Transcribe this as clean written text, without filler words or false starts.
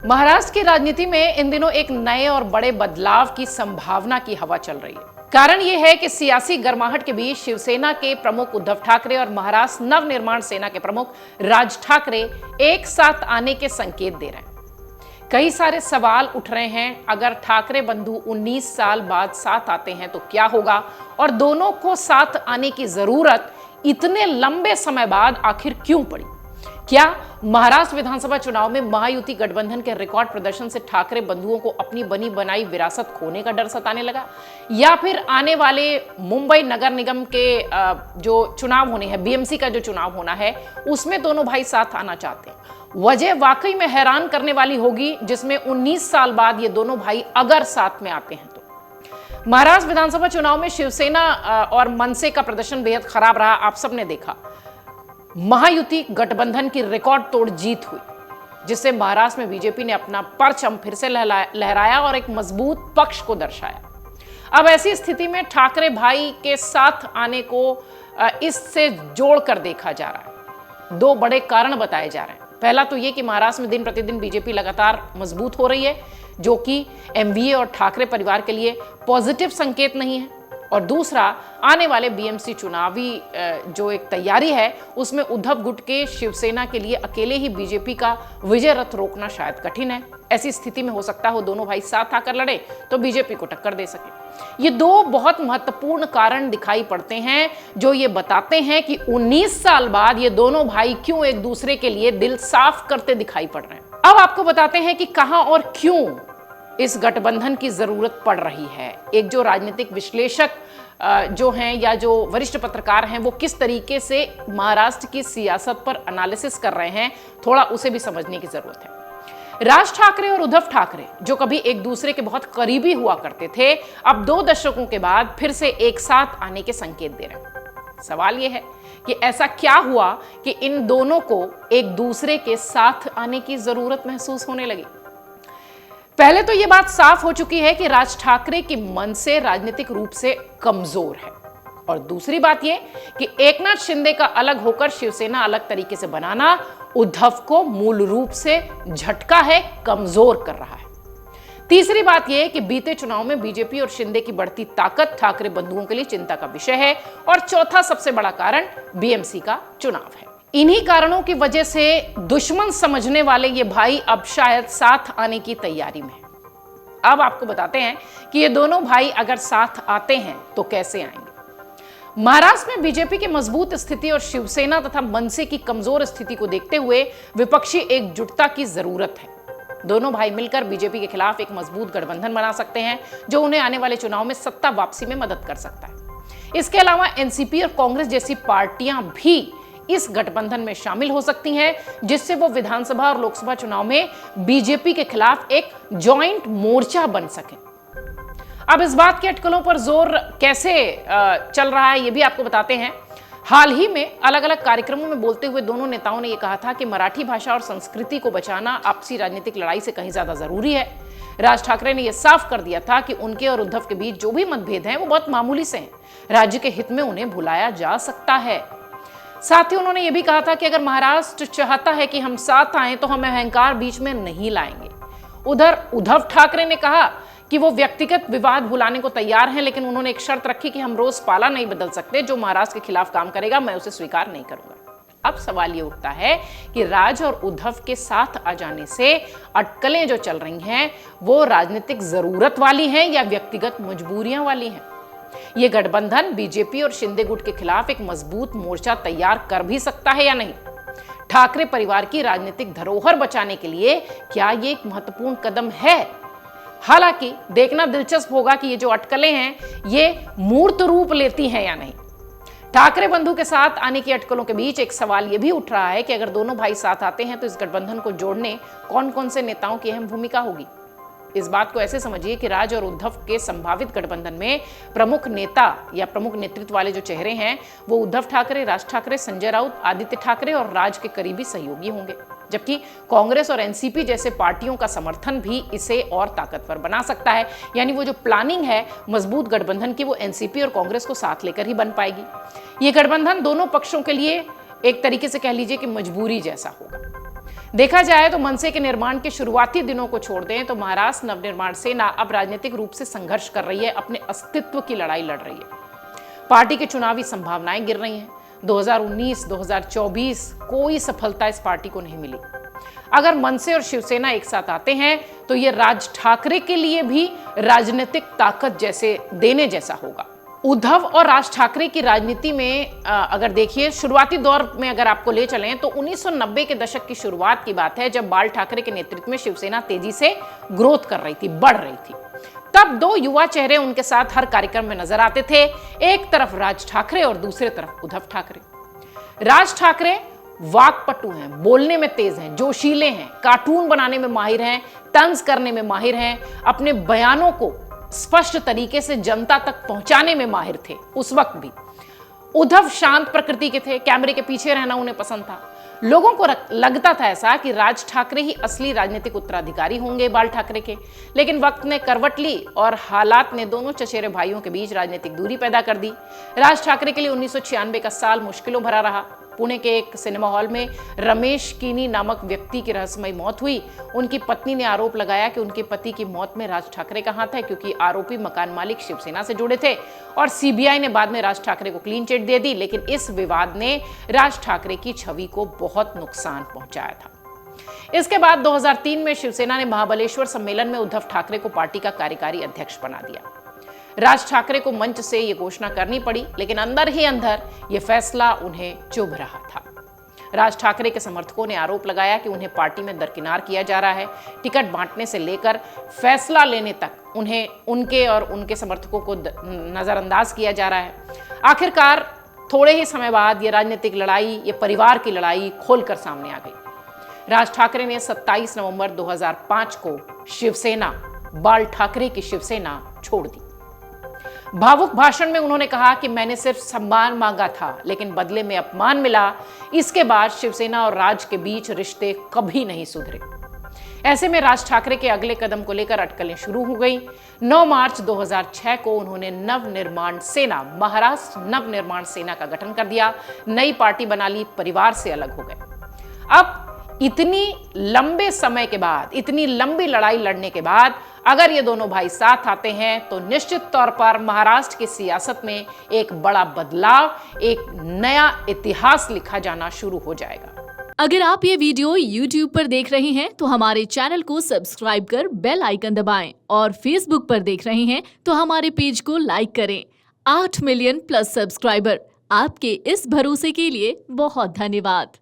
महाराष्ट्र की राजनीति में इन दिनों एक नए और बड़े बदलाव की संभावना की हवा चल रही है। कारण यह है कि सियासी गर्माहट के बीच शिवसेना के प्रमुख उद्धव ठाकरे और महाराष्ट्र नवनिर्माण सेना के प्रमुख राज ठाकरे एक साथ आने के संकेत दे रहे हैं। कई सारे सवाल उठ रहे हैं, अगर ठाकरे बंधु 19 साल बाद साथ आते हैं तो क्या होगा, और दोनों को साथ आने की जरूरत इतने लंबे समय बाद आखिर क्यों पड़ी? क्या महाराष्ट्र विधानसभा चुनाव में महायुति गठबंधन के रिकॉर्ड प्रदर्शन से ठाकरे बंधुओं को अपनी बनी बनाई विरासत खोने का डर सताने लगा, या फिर आने वाले मुंबई नगर निगम के जो चुनाव होने हैं, बीएमसी का जो चुनाव होना है, उसमें दोनों भाई साथ आना चाहते हैं? वजह वाकई में हैरान करने वाली होगी, जिसमें 19 साल बाद ये दोनों भाई अगर साथ में आते हैं तो। महाराष्ट्र विधानसभा चुनाव में शिवसेना और मनसे का प्रदर्शन बेहद खराब रहा। आप सबने देखा, महायुति गठबंधन की रिकॉर्ड तोड़ जीत हुई, जिससे महाराष्ट्र में बीजेपी ने अपना परचम फिर से लहराया और एक मजबूत पक्ष को दर्शाया। अब ऐसी स्थिति में ठाकरे भाई के साथ आने को इससे जोड़कर देखा जा रहा है। दो बड़े कारण बताए जा रहे हैं। पहला तो ये कि महाराष्ट्र में दिन प्रतिदिन बीजेपी लगातार मजबूत हो रही है, जो कि एमवीए और ठाकरे परिवार के लिए पॉजिटिव संकेत नहीं है। और दूसरा, आने वाले बीएमसी चुनावी जो एक तैयारी है, उसमें उद्धव गुट के शिवसेना के लिए अकेले ही बीजेपी का विजय रथ रोकना शायद कठिन है। ऐसी स्थिति में हो सकता हो दोनों भाई साथ आकर लड़े तो बीजेपी को टक्कर दे सके। ये दो बहुत महत्वपूर्ण कारण दिखाई पड़ते हैं, जो ये बताते हैं कि 19 साल बाद ये दोनों भाई क्यों एक दूसरे के लिए दिल साफ करते दिखाई पड़ रहे हैं। अब आपको बताते हैं कि कहां और क्यों इस गठबंधन की जरूरत पड़ रही है। एक जो राजनीतिक विश्लेषक जो हैं या जो वरिष्ठ पत्रकार हैं, वो किस तरीके से महाराष्ट्र की सियासत पर एनालिसिस कर रहे हैं, थोड़ा उसे भी समझने की जरूरत है। राज ठाकरे और उद्धव ठाकरे, जो कभी एक दूसरे के बहुत करीबी हुआ करते थे, अब 2 दशकों के बाद फिर से एक साथ आने के संकेत दे रहे हैं। सवाल यह है कि ऐसा क्या हुआ कि इन दोनों को एक दूसरे के साथ आने की जरूरत महसूस होने लगी? पहले तो यह बात साफ हो चुकी है कि राज ठाकरे की मन से राजनीतिक रूप से कमजोर है, और दूसरी बात यह कि एकनाथ शिंदे का अलग होकर शिवसेना अलग तरीके से बनाना उद्धव को मूल रूप से झटका है, कमजोर कर रहा है। तीसरी बात यह कि बीते चुनाव में बीजेपी और शिंदे की बढ़ती ताकत ठाकरे बंधुओं के लिए चिंता का विषय है। और चौथा सबसे बड़ा कारण बीएमसी का चुनाव है। इन्हीं कारणों की वजह से दुश्मन समझने वाले ये भाई अब शायद साथ आने की तैयारी में हैं। अब आपको बताते हैं कि ये दोनों भाई अगर साथ आते हैं तो कैसे आएंगे। महाराष्ट्र में बीजेपी की मजबूत स्थिति और शिवसेना तथा मनसे की कमजोर स्थिति को देखते हुए विपक्षी एकजुटता की जरूरत है। दोनों भाई मिलकर बीजेपी के खिलाफ एक मजबूत गठबंधन बना सकते हैं, जो उन्हें आने वाले चुनाव में सत्ता वापसी में मदद कर सकता है। इसके अलावा एनसीपी और कांग्रेस जैसी पार्टियां भी इस गठबंधन में शामिल हो सकती हैं, जिससे वो विधानसभा और लोकसभा चुनाव में बीजेपी के खिलाफ एक जॉइंट मोर्चा बन सके। अब इस बात की अटकलों पर जोर कैसे चल रहा है, ये भी आपको बताते हैं। हाल ही में अलग अलग कार्यक्रमों में बोलते हुए दोनों नेताओं ने यह कहा था कि मराठी भाषा और संस्कृति को बचाना आपसी राजनीतिक लड़ाई से कहीं ज्यादा जरूरी है। राज ठाकरे ने यह साफ कर दिया था कि उनके और उद्धव के बीच जो भी मतभेद हैं वो बहुत मामूली से हैं। राज्य के हित में उन्हें भुलाया जा सकता है। साथ ही उन्होंने यह भी कहा था कि अगर महाराष्ट्र चाहता है कि हम साथ आए तो हम अहंकार बीच में नहीं लाएंगे। उधर उद्धव ठाकरे ने कहा कि वो व्यक्तिगत विवाद भुलाने को तैयार हैं, लेकिन उन्होंने एक शर्त रखी कि हम रोज पाला नहीं बदल सकते। जो महाराष्ट्र के खिलाफ काम करेगा मैं उसे स्वीकार नहीं करूंगा। अब सवाल ये उठता है कि राज और उद्धव के साथ आ जाने से अटकलें जो चल रही हैं वो राजनीतिक जरूरत वाली हैं या व्यक्तिगत मजबूरियां वाली हैं। ये गठबंधन बीजेपी और शिंदे गुट के खिलाफ एक मजबूत मोर्चा तैयार कर भी सकता है या नहीं? ठाकरे परिवार की राजनीतिक धरोहर बचाने के लिए क्या ये एक महत्वपूर्ण कदम है? हालांकि देखना दिलचस्प होगा कि ये जो अटकलें हैं ये मूर्त रूप लेती हैं या नहीं। ठाकरे बंधु के साथ आने की अटकलों के बीच एक सवाल यह भी उठ रहा है कि अगर दोनों भाई साथ आते हैं तो इस गठबंधन को जोड़ने कौन कौन से नेताओं की अहम भूमिका होगी। इस बात को ऐसे समझिए कि राज और उद्धव के संभावित गठबंधन में प्रमुख नेता या प्रमुख नेतृत्व वाले जो चेहरे हैं वो उद्धव ठाकरे, राज ठाकरे, संजय राउत, आदित्य ठाकरे और राज के करीबी सहयोगी होंगे, जबकि कांग्रेस और एनसीपी जैसे पार्टियों का समर्थन भी इसे और ताकतवर बना सकता है। यानी वो जो प्लानिंग है मजबूत गठबंधन की वो एनसीपी और कांग्रेस को साथ लेकर ही बन पाएगी। ये गठबंधन दोनों पक्षों के लिए एक तरीके से कह लीजिए कि मजबूरी जैसा होगा। देखा जाए तो मनसे के निर्माण के शुरुआती दिनों को छोड़ दें तो महाराष्ट्र नवनिर्माण सेना अब राजनीतिक रूप से संघर्ष कर रही है, अपने अस्तित्व की लड़ाई लड़ रही है। पार्टी की चुनावी संभावनाएं गिर रही हैं। 2019-2024 कोई सफलता इस पार्टी को नहीं मिली। अगर मनसे और शिवसेना एक साथ आते हैं तो यह राज ठाकरे के लिए भी राजनीतिक ताकत जैसे देने जैसा होगा। उद्धव और राज ठाकरे की राजनीति में अगर देखिए, शुरुआती दौर में अगर आपको ले चलें तो 1990 के दशक की शुरुआत की बात है, जब बाल ठाकरे के नेतृत्व में शिवसेना तेजी से ग्रोथ कर रही थी, बढ़ रही थी। तब दो युवा चेहरे उनके साथ हर कार्यक्रम में नजर आते थे, एक तरफ राज ठाकरे और दूसरे तरफ उद्धव ठाकरे। राज ठाकरे वाक्पटु हैं, बोलने में तेज हैं, जोशीले हैं, कार्टून बनाने में माहिर हैं, तंज करने में माहिर हैं, अपने बयानों को स्पष्ट तरीके से जनता तक पहुंचाने में माहिर थे। उस वक्त भी उद्धव शांत प्रकृति के थे, कैमरे के पीछे रहना उन्हें पसंद था। लोगों को लगता था ऐसा कि राज ठाकरे ही असली राजनीतिक उत्तराधिकारी होंगे बाल ठाकरे के, लेकिन वक्त ने करवट ली और हालात ने दोनों चचेरे भाइयों के बीच राजनीतिक दूरी पैदा कर दी। राज ठाकरे के लिए 1996 का साल मुश्किलों भरा रहा। पुणे के एक सिनेमा हॉल में रमेश कीनी नामक व्यक्ति की रहस्यमयी मौत हुई। उनकी पत्नी ने आरोप लगाया कि उनके पति की मौत में राज ठाकरे का हाथ है, क्योंकि आरोपी मकान मालिक शिवसेना से जुड़े थे और सीबीआई ने बाद में राज ठाकरे को क्लीन चिट दे दी। लेकिन इस विवाद ने राज ठाकरे की छवि को बहुत नुकसान पहुंचाया था। इसके बाद 2003 में शिवसेना ने महाबलेश्वर सम्मेलन में उद्धव ठाकरे को पार्टी का कार्यकारी अध्यक्ष बना दिया। राज ठाकरे को मंच से यह घोषणा करनी पड़ी, लेकिन अंदर ही अंदर यह फैसला उन्हें चुभ रहा था। राज ठाकरे के समर्थकों ने आरोप लगाया कि उन्हें पार्टी में दरकिनार किया जा रहा है। टिकट बांटने से लेकर फैसला लेने तक उन्हें उनके और उनके समर्थकों को नजरअंदाज किया जा रहा है। आखिरकार थोड़े ही समय बाद यह राजनीतिक लड़ाई, ये परिवार की लड़ाई खोलकर सामने आ गई। राज ठाकरे ने 27 नवंबर 2005 को शिवसेना, बाल ठाकरे की शिवसेना छोड़ दी। भावुक भाषण में उन्होंने कहा कि मैंने सिर्फ सम्मान मांगा था, लेकिन बदले में अपमान मिला। इसके बाद शिवसेना और राज के बीच रिश्ते कभी नहीं सुधरे। ऐसे में राज ठाकरे के अगले कदम को लेकर अटकलें शुरू हो गई। 9 मार्च 2006 को उन्होंने नवनिर्माण सेना, महाराष्ट्र नवनिर्माण सेना का गठन कर दिया, नई पार्टी बना ली, परिवार से अलग हो गए। अब इतनी लंबे समय के बाद, इतनी लंबी लड़ाई लड़ने के बाद अगर ये दोनों भाई साथ आते हैं तो निश्चित तौर पर महाराष्ट्र की सियासत में एक बड़ा बदलाव, एक नया इतिहास लिखा जाना शुरू हो जाएगा। अगर आप ये वीडियो YouTube पर देख रहे हैं तो हमारे चैनल को सब्सक्राइब कर बेल आइकन दबाएं, और Facebook पर देख रहे हैं तो हमारे पेज को लाइक करें। 8 मिलियन प्लस सब्सक्राइबर, आपके इस भरोसे के लिए बहुत धन्यवाद।